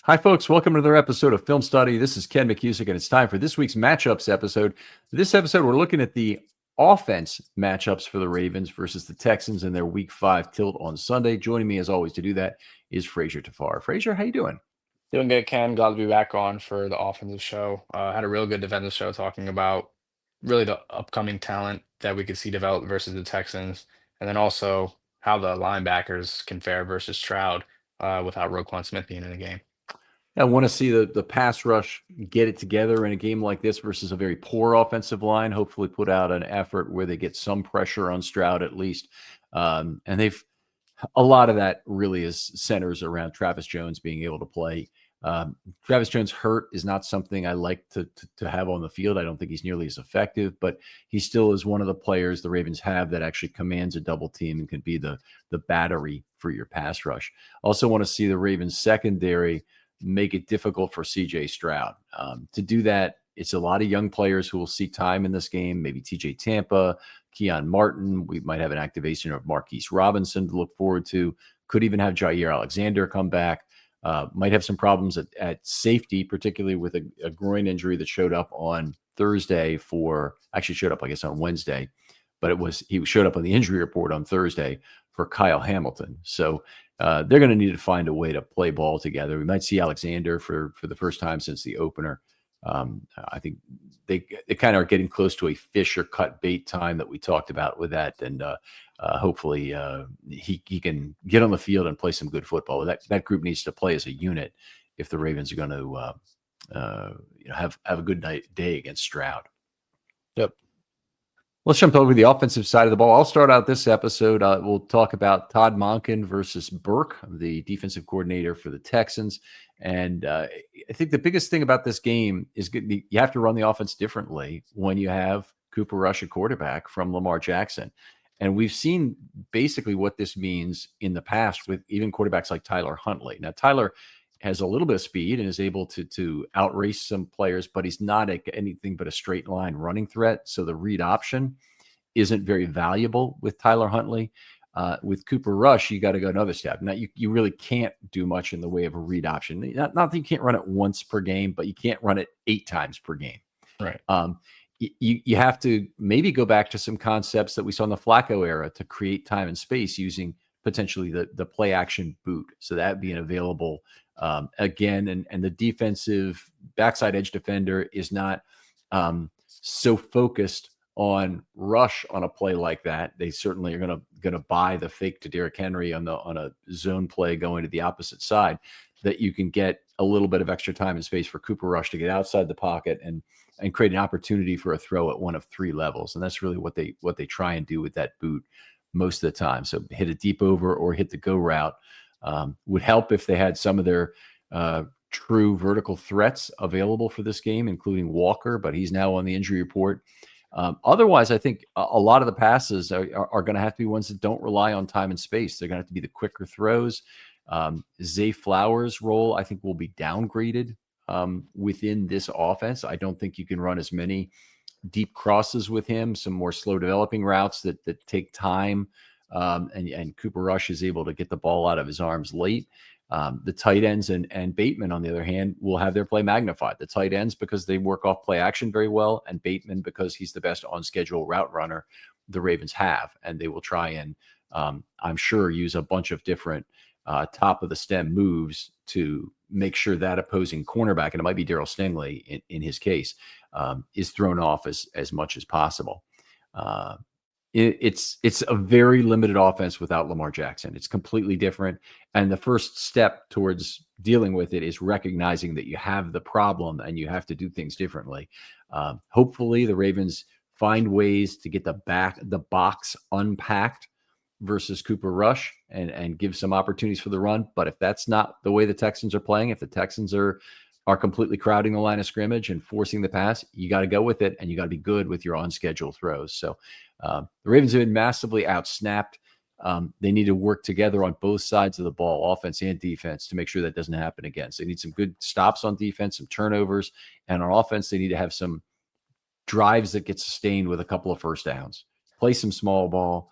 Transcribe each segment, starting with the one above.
Hi, folks. Welcome to another episode of Film Study. This is Ken McKusick, and it's time for this week's matchups episode. This episode, we're looking at the offense matchups for the Ravens versus the Texans in their Week 5 tilt on Sunday. Joining me, as always, to do that is Frazer Tafar. Frazer, how you doing? Doing good, Ken. Glad to be back on for the offensive show. Had a real good defensive show talking about really the upcoming talent that we could see develop versus the Texans, and then also how the linebackers can fare versus Stroud without Roquan Smith being in the game. I want to see the pass rush get it together in a game like this versus a very poor offensive line. Hopefully, put out an effort where they get some pressure on Stroud at least. And a lot of that really is centers around Travis Jones being able to play. Travis Jones hurt is not something I like to have on the field. I don't think he's nearly as effective, but he still is one of the players the Ravens have that actually commands a double team and can be the battery for your pass rush. Also want to see the Ravens secondary make it difficult for CJ Stroud. To do that, it's a lot of young players who will see time in this game, maybe TJ Tampa, Keon Martin. We might have an activation of Marquise Robinson to look forward to. Could even have Jair Alexander come back. Might have some problems at safety, particularly with a groin injury that showed up on Thursday actually showed up, I guess, on Wednesday, but he showed up on the injury report on Thursday for Kyle Hamilton. So they're going to need to find a way to play ball together. We might see Alexander for the first time since the opener. I think they kind of are getting close to a fish or cut bait time that we talked about with that, and hopefully he can get on the field and play some good football. That group needs to play as a unit if the Ravens are going to have a good day against Stroud. Yep. Let's jump over the offensive side of the ball. I'll start out this episode. We'll talk about Todd Monken versus Burke, the defensive coordinator for the Texans. And I think the biggest thing about this game is you have to run the offense differently when you have Cooper Rush, a quarterback, from Lamar Jackson. And we've seen basically what this means in the past with even quarterbacks like Tyler Huntley. Now, Tyler has a little bit of speed and is able to outrace some players, but he's not anything but a straight line running threat. So the read option isn't very valuable with Tyler Huntley. With Cooper Rush, you got to go another step. Now, you really can't do much in the way of a read option. Not that you can't run it once per game, but you can't run it 8 times per game. Right. You have to maybe go back to some concepts that we saw in the Flacco era to create time and space using potentially the play action boot. So that being available again, and the defensive backside edge defender is not so focused on rush on a play like that. They certainly are going to buy the fake to Derrick Henry on a zone play going to the opposite side, that you can get a little bit of extra time and space for Cooper Rush to get outside the pocket and create an opportunity for a throw at one of 3 levels. And that's really what they try and do with that boot most of the time. So hit a deep over or hit the go route. Would help if they had some of their true vertical threats available for this game, including Walker, but he's now on the injury report. Otherwise, I think a lot of the passes are going to have to be ones that don't rely on time and space. They're going to have to be the quicker throws. Zay Flowers' role, I think, will be downgraded within this offense. I don't think you can run as many deep crosses with him, some more slow developing routes that take time. And Cooper Rush is able to get the ball out of his arms late. The tight ends and Bateman, on the other hand, will have their play magnified. The tight ends because they work off play action very well, and Bateman because he's the best on-schedule route runner the Ravens have. And they will try and, I'm sure, use a bunch of different top-of-the-stem moves to make sure that opposing cornerback, and it might be Darryl Stingley in his case, is thrown off as much as possible. It's a very limited offense without Lamar Jackson. It's completely different. And the first step towards dealing with it is recognizing that you have the problem and you have to do things differently. Hopefully the Ravens find ways to get the box unpacked versus Cooper Rush and give some opportunities for the run. But if that's not the way the Texans are playing, if the Texans are completely crowding the line of scrimmage and forcing the pass, you got to go with it, and you got to be good with your on-schedule throws. So the Ravens have been massively outsnapped. They need to work together on both sides of the ball, offense and defense, to make sure that doesn't happen again. So they need some good stops on defense, some turnovers, and on offense, they need to have some drives that get sustained with a couple of first downs. Play some small ball,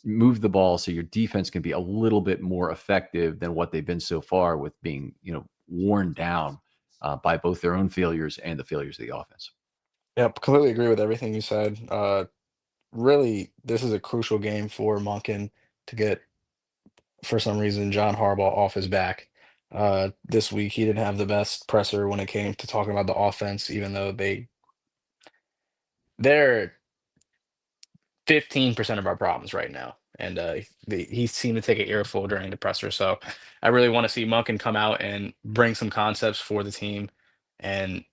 move the ball so your defense can be a little bit more effective than what they've been so far with being, worn down by both their own failures and the failures of the offense. Yep, completely agree with everything you said. Really, this is a crucial game for Monken to get, for some reason, John Harbaugh off his back. This week, he didn't have the best presser when it came to talking about the offense, even though they're 15% of our problems right now. And he seemed to take an earful during the presser. So I really want to see Monken come out and bring some concepts for the team and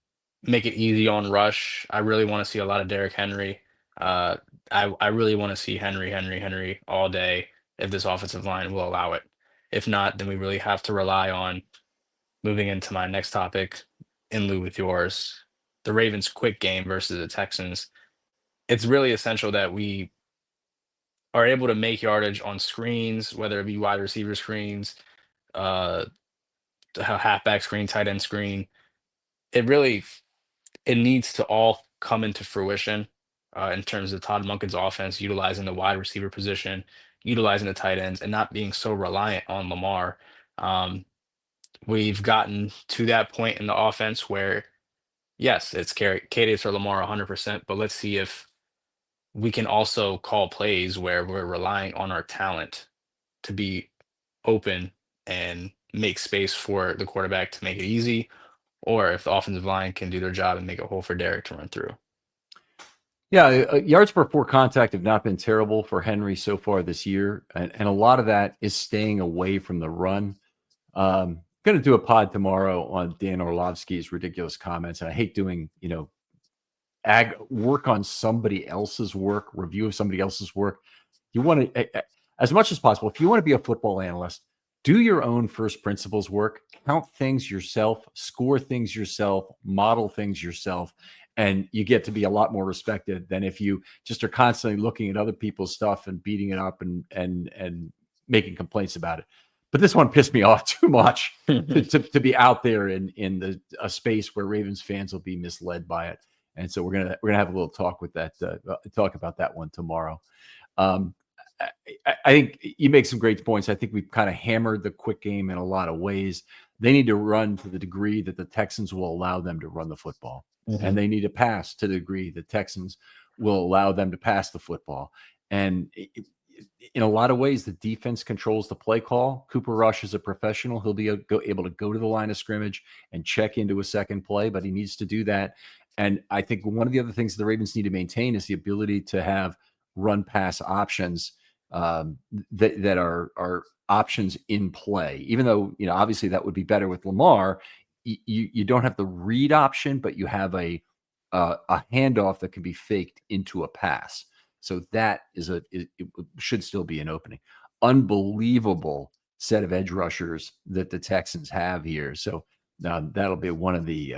make it easy on rush. I really want to see a lot of Derrick Henry. Uh, I really want to see Henry all day if this offensive line will allow it. If not, then we really have to rely on moving into my next topic in lieu with yours, the Ravens' quick game versus the Texans. It's really essential that we are able to make yardage on screens, whether it be wide receiver screens, uh, halfback screen, tight end screen. It really it needs to all come into fruition in terms of Todd Monken's offense, utilizing the wide receiver position, utilizing the tight ends, and not being so reliant on Lamar. Um, we've gotten to that point in the offense where, yes, it's Cadence or Lamar 100%, but let's see if we can also call plays where we're relying on our talent to be open and make space for the quarterback to make it easy, or if the offensive line can do their job and make a hole for Derek to run through. Yeah, yards per four contact have not been terrible for Henry so far this year, and a lot of that is staying away from the run. Going to do a pod tomorrow on Dan Orlovsky's ridiculous comments, and I hate doing work on somebody else's work, review of somebody else's work. You want to, as much as possible, if you want to be a football analyst, do your own first principles work, count things yourself, score things yourself, model things yourself, and you get to be a lot more respected than if you just are constantly looking at other people's stuff and beating it up and making complaints about it. But this one pissed me off too much to be out there in a space where Ravens fans will be misled by it. And so we're gonna have a little talk with that talk about that one tomorrow. I think you make some great points. I think we've kind of hammered the quick game in a lot of ways. They need to run to the degree that the Texans will allow them to run the football, and they need to pass to the degree the Texans will allow them to pass the football. And in a lot of ways, the defense controls the play call. Cooper Rush is a professional. He'll be able to go to the line of scrimmage and check into a second play, but he needs to do that. And I think one of the other things the Ravens need to maintain is the ability to have run pass options that are options in play. Even though, obviously that would be better with Lamar, you don't have the read option, but you have a handoff that can be faked into a pass. So that it should still be an opening. Unbelievable set of edge rushers that the Texans have here. So that'll be one of the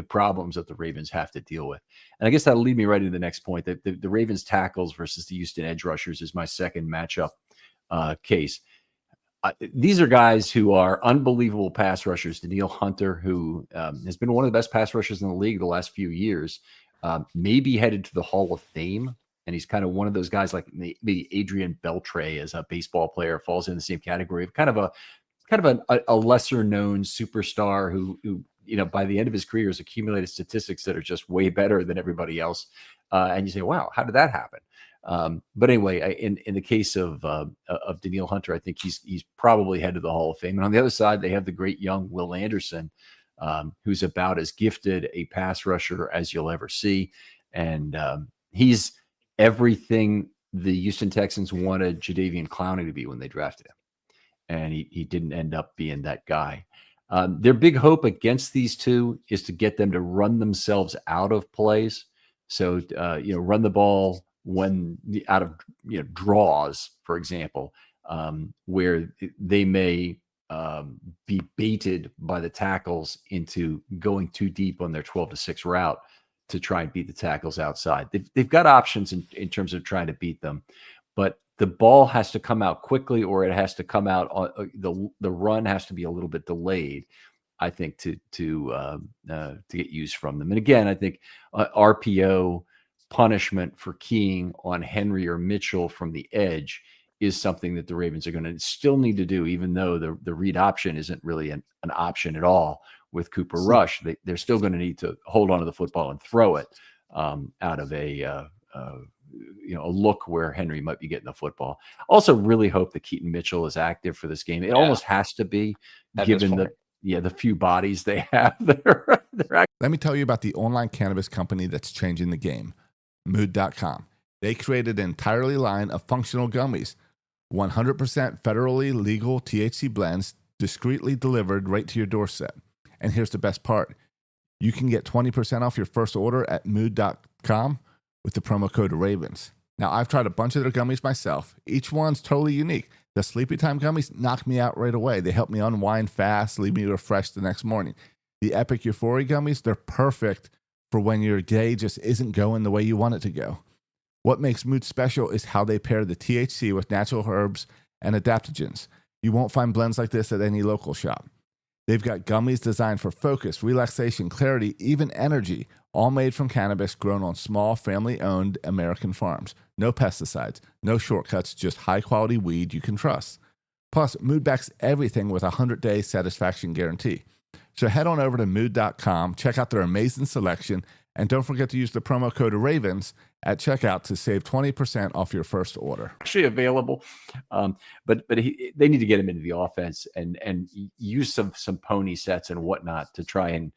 problems that the Ravens have to deal with. And I guess that'll lead me right into the next point. That the Ravens tackles versus the Houston edge rushers is my second matchup case. These are guys who are unbelievable pass rushers. Danielle Hunter, who has been one of the best pass rushers in the league the last few years, maybe headed to the Hall of Fame. And he's kind of one of those guys like maybe Adrian Beltre as a baseball player falls in the same category of kind of a lesser known superstar who by the end of his career has accumulated statistics that are just way better than everybody else. And you say, wow, how did that happen? But anyway, in the case of Danielle Hunter, I think he's probably headed to the Hall of Fame. And on the other side, they have the great young Will Anderson, who's about as gifted a pass rusher as you'll ever see. And he's everything the Houston Texans wanted Jadeveon Clowney to be when they drafted him. And he didn't end up being that guy. Their big hope against these two is to get them to run themselves out of plays. So, run the ball when out of draws, for example, where they may be baited by the tackles into going too deep on their 12-6 route to try and beat the tackles outside. They've got options in terms of trying to beat them, but the ball has to come out quickly, or it has to come out on the run has to be a little bit delayed, I think, to get used from them. And again, I think RPO punishment for keying on Henry or Mitchell from the edge is something that the Ravens are going to still need to do, even though the read option isn't really an option at all with Cooper Rush. They're still going to need to hold on to the football and throw it out of a look where Henry might be getting the football. Also, really hope that Keaton Mitchell is active for this game. It almost has to be, given the few bodies they have. Let me tell you about the online cannabis company that's changing the game, Mood.com. They created an entirely line of functional gummies, 100% federally legal THC blends, discreetly delivered right to your doorstep. And here's the best part. You can get 20% off your first order at Mood.com with the promo code RAVENS. Now, I've tried a bunch of their gummies myself. Each one's totally unique. The Sleepy Time gummies knock me out right away. They help me unwind fast, leave me refreshed the next morning. The Epic Euphoria gummies, they're perfect for when your day just isn't going the way you want it to go. What makes Mood special is how they pair the THC with natural herbs and adaptogens. You won't find blends like this at any local shop. They've got gummies designed for focus, relaxation, clarity, even energy, all made from cannabis grown on small, family-owned American farms. No pesticides, no shortcuts, just high-quality weed you can trust. Plus, Mood backs everything with a 100-day satisfaction guarantee. So head on over to Mood.com, check out their amazing selection, and don't forget to use the promo code RAVENS at checkout to save 20% off your first order. Actually available, but they need to get him into the offense and use some pony sets and whatnot to try and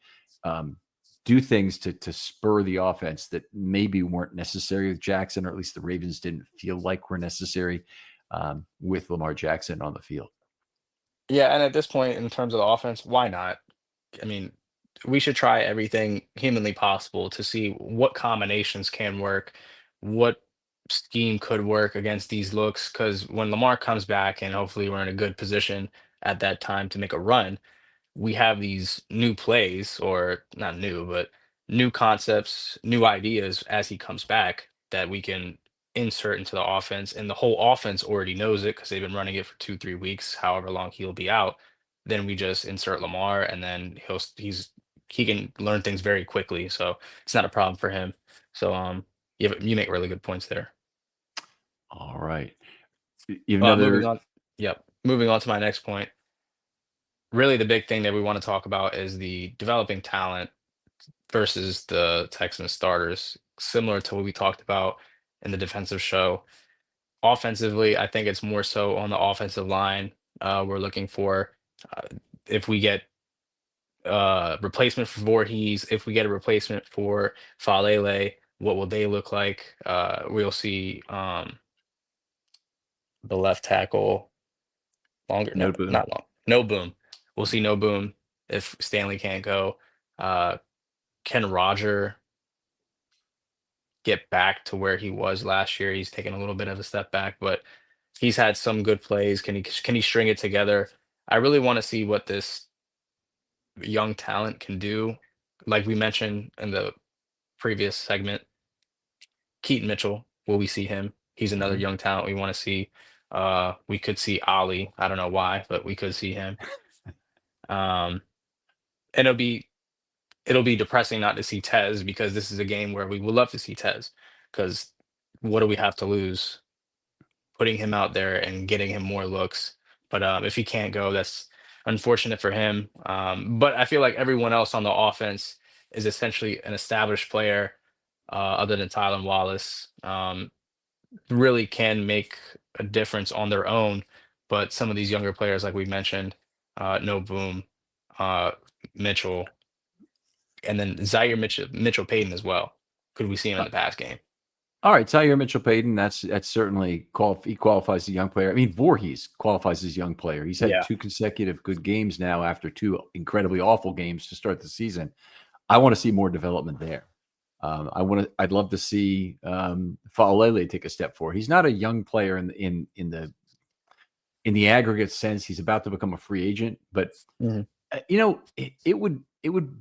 do things to spur the offense that maybe weren't necessary with Jackson, or at least the Ravens didn't feel like were necessary with Lamar Jackson on the field. Yeah, and at this point, in terms of the offense, why not? I mean, we should try everything humanly possible to see what combinations can work, what scheme could work against these looks. Because when Lamar comes back, and hopefully we're in a good position at that time to make a run, we have these new plays, or not new, but new concepts, new ideas as he comes back that we can insert into the offense. And the whole offense already knows it because they've been running it for 2, 3 weeks, however long he'll be out. Then we just insert Lamar, and then he can learn things very quickly. So it's not a problem for him. So you make really good points there. All right. You have another... Moving on. Yep. Moving on to my next point. Really, the big thing that we want to talk about is the developing talent versus the Texans starters, similar to what we talked about in the defensive show. Offensively, I think it's more so on the offensive line. We're looking for, if we get replacement for Voorhees, if we get a replacement for Falele, what will they look like? We'll see the left tackle No Boom. not long. No Boom. We'll see No Boom if Stanley can't go. Can Roger get back to where he was last year? He's taken a little bit of a step back, but he's had some good plays. Can he string it together? I really want to see what this young talent can do. Like we mentioned in the previous segment, Keaton Mitchell, will we see him? He's another young talent we want to see. We could see Ali. I don't know why, but we could see him. And it'll be depressing not to see Tez, because this is a game where we would love to see Tez, because what do we have to lose putting him out there and getting him more looks? But if he can't go, that's unfortunate for him. But I feel like everyone else on the offense is essentially an established player, other than Tylan Wallace. Really can make a difference on their own. But some of these younger players, like we mentioned, No Boom, Mitchell, and then Zaire Mitchell Payton as well. Could we see him in the pass game? All right, Zaire Mitchell-Payton, that's certainly he qualifies as a young player. I mean, Voorhees qualifies as a young player. He's had 2 consecutive good games now after 2 incredibly awful games to start the season. I want to see more development there. I'd love to see Faalele take a step forward. He's not a young player in the aggregate sense. He's about to become a free agent, but it would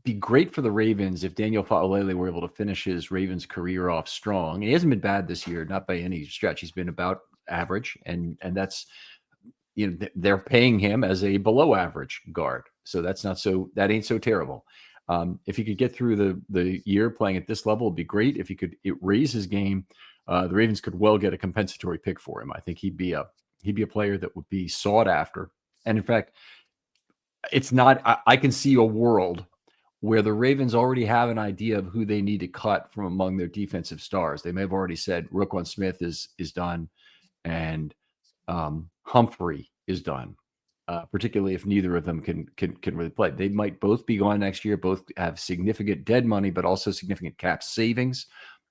be great for the Ravens if Daniel Faalele were able to finish his Ravens career off strong. He hasn't been bad this year, not by any stretch. He's been about average, and that's, they're paying him as a below average guard. So that ain't so terrible. If he could get through the year playing at this level, it'd be great. If he could raise his game the Ravens could well get a compensatory pick for him. I think he'd be a player that would be sought after. And in fact, it's not. I can see a world where the Ravens already have an idea of who they need to cut from among their defensive stars. They may have already said Roquan Smith is done, and Humphrey is done. Particularly if neither of them can really play. They might both be gone next year. Both have significant dead money, but also significant cap savings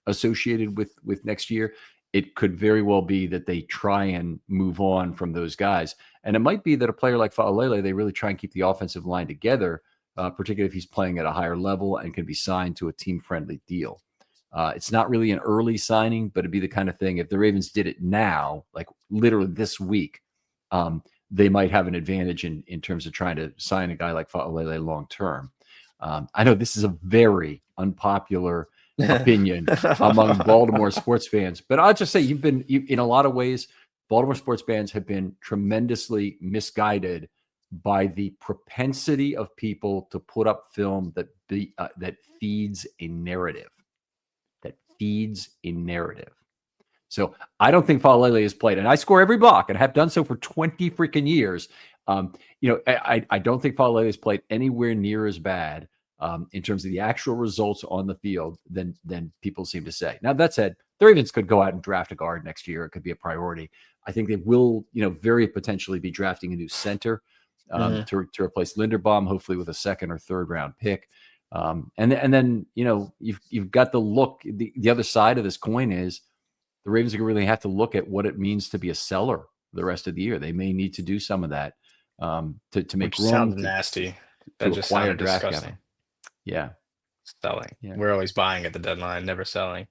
associated with next year. It could very well be that they try and move on from those guys. And it might be that a player like Fa'alele, they really try and keep the offensive line together, particularly if he's playing at a higher level and can be signed to a team-friendly deal. It's not really an early signing, but it'd be the kind of thing, if the Ravens did it now, like literally this week, they might have an advantage in terms of trying to sign a guy like Fa'alele long-term. I know this is a very unpopular opinion among Baltimore sports fans, but I'll just say in a lot of ways, Baltimore sports fans have been tremendously misguided by the propensity of people to put up film that feeds a narrative. So I don't think Fa'alele has played, and I score every block and have done so for 20 freaking years. I don't think Fa'alele has played anywhere near as bad in terms of the actual results on the field than people seem to say. Now, that said, the Ravens could go out and draft a guard next year. It could be a priority. I think they will, very potentially be drafting a new center to replace Linderbaum, hopefully with a second or third round pick. And then you've got the look. The other side of this coin is the Ravens are going to really have to look at what it means to be a seller the rest of the year. They may need to do some of that to make Which room. Sounds nasty. That just sounded disgusting. Capital. Yeah. Selling. Yeah. We're always buying at the deadline, never selling.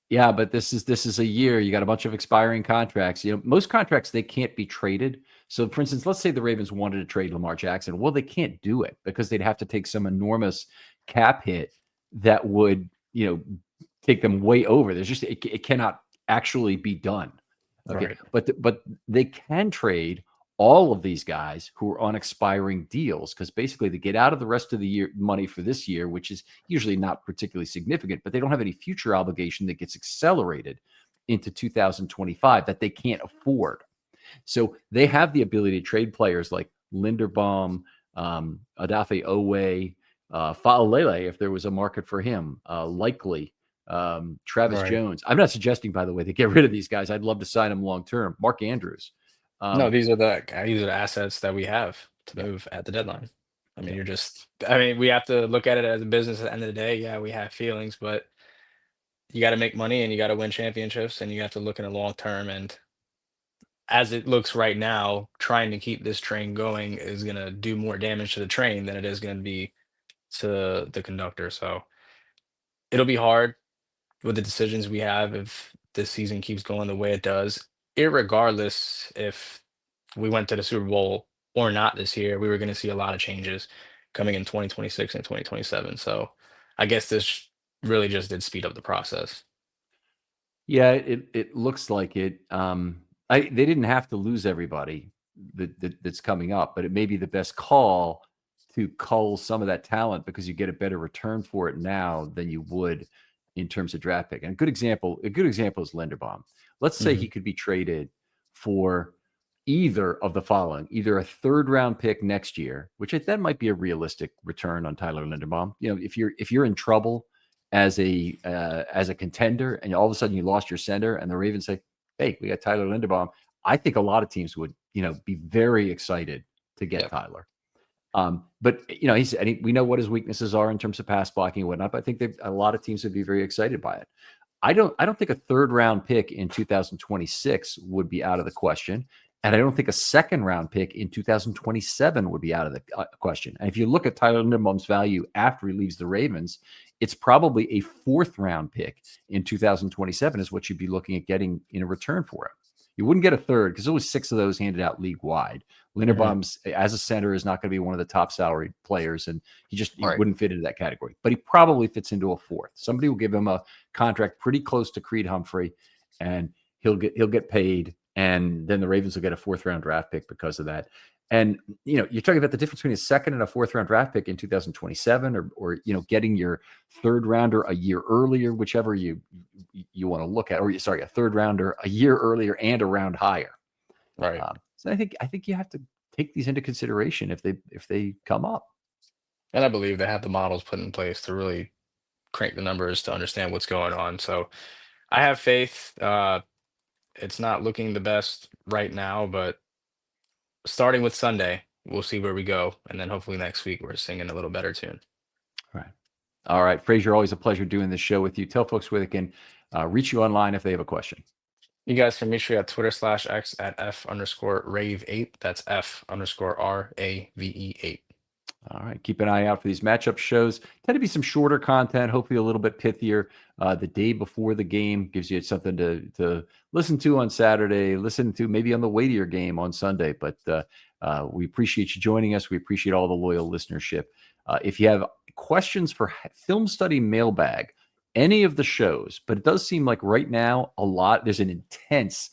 Yeah, but this is a year. You got a bunch of expiring contracts. Most contracts, they can't be traded. So, for instance, let's say the Ravens wanted to trade Lamar Jackson. Well, they can't do it because they'd have to take some enormous cap hit that would, take them way over. There's just it cannot actually be done. Okay, right. But they can trade all of these guys who are on expiring deals, because basically they get out of the rest of the year money for this year, which is usually not particularly significant, but they don't have any future obligation that gets accelerated into 2025 that they can't afford. So they have the ability to trade players like Linderbaum, Odafe Owe, Fa'alele, if there was a market for him, likely Travis Jones. I'm not suggesting, by the way, they get rid of these guys. I'd love to sign them long term. Mark Andrews. No, these are the assets that we have to move at the deadline. I mean, we have to look at it as a business at the end of the day. Yeah, we have feelings, but you got to make money and you got to win championships, and you have to look in the long term. And as it looks right now, trying to keep this train going is going to do more damage to the train than it is going to be to the conductor. So it'll be hard with the decisions we have if this season keeps going the way it does. Irregardless if we went to the Super Bowl or not this year, we were going to see a lot of changes coming in 2026 and 2027. So I guess this really just did speed up the process. Yeah, it looks like it. They didn't have to lose everybody that's coming up, but it may be the best call to cull some of that talent because you get a better return for it now than you would in terms of draft pick. And a good example is Linderbaum. Let's say he could be traded for either of the following: either a third round pick next year, which that might be a realistic return on Tyler Linderbaum. If you're in trouble as a contender and all of a sudden you lost your center and the Ravens say, hey, we got Tyler Linderbaum, I think a lot of teams would, be very excited to get Tyler. But we know what his weaknesses are in terms of pass blocking and whatnot, but I think a lot of teams would be very excited by it. I don't think a third round pick in 2026 would be out of the question. And I don't think a second round pick in 2027 would be out of the question. And if you look at Tyler Linderbaum's value after he leaves the Ravens, it's probably a fourth round pick in 2027 is what you'd be looking at getting in a return for him. You wouldn't get a third because there was 6 of those handed out league wide. Linderbaum's as a center is not going to be one of the top salaried players, and he wouldn't fit into that category. But he probably fits into a fourth. Somebody will give him a contract pretty close to Creed Humphrey, and he'll get paid. And then the Ravens will get a fourth round draft pick because of that. And, you're talking about the difference between a second and a fourth round draft pick in 2027, or getting your third rounder a year earlier, whichever you want to look at, or sorry, a third rounder a year earlier and a round higher. Right. So I think you have to take these into consideration if they come up. And I believe they have the models put in place to really crank the numbers to understand what's going on. So I have faith. It's not looking the best right now, but starting with Sunday, we'll see where we go. And then hopefully next week we're singing a little better tune. All right. Frazer, always a pleasure doing this show with you. Tell folks where they can reach you online if they have a question. You guys can reach me at Twitter/X at F_Rave8. That's F_RAVE8. All right. Keep an eye out for these matchup shows. Tend to be some shorter content, hopefully a little bit pithier. The day before the game gives you something to listen to on Saturday, listen to maybe on the way to your game on Sunday. But we appreciate you joining us. We appreciate all the loyal listenership. If you have questions for Film Study Mailbag, any of the shows, but it does seem like right now there's an intense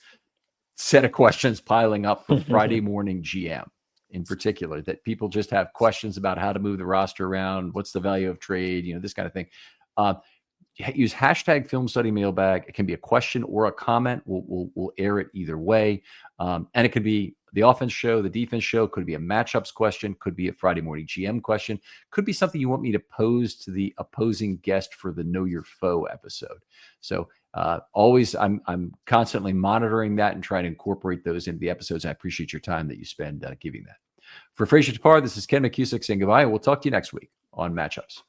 set of questions piling up for Friday morning GM in particular, that people just have questions about how to move the roster around, what's the value of trade, this kind of thing. Use hashtag Film Study Mailbag. It can be a question or a comment. We'll air it either way. And it could be the offense show, the defense show, could be a matchups question, could be a Friday morning GM question, could be something you want me to pose to the opposing guest for the Know Your Foe episode. So always, I'm constantly monitoring that and trying to incorporate those into the episodes. I appreciate your time that you spend giving that. For Frazer Tapar, this is Ken McKusick saying goodbye, and we'll talk to you next week on Matchups.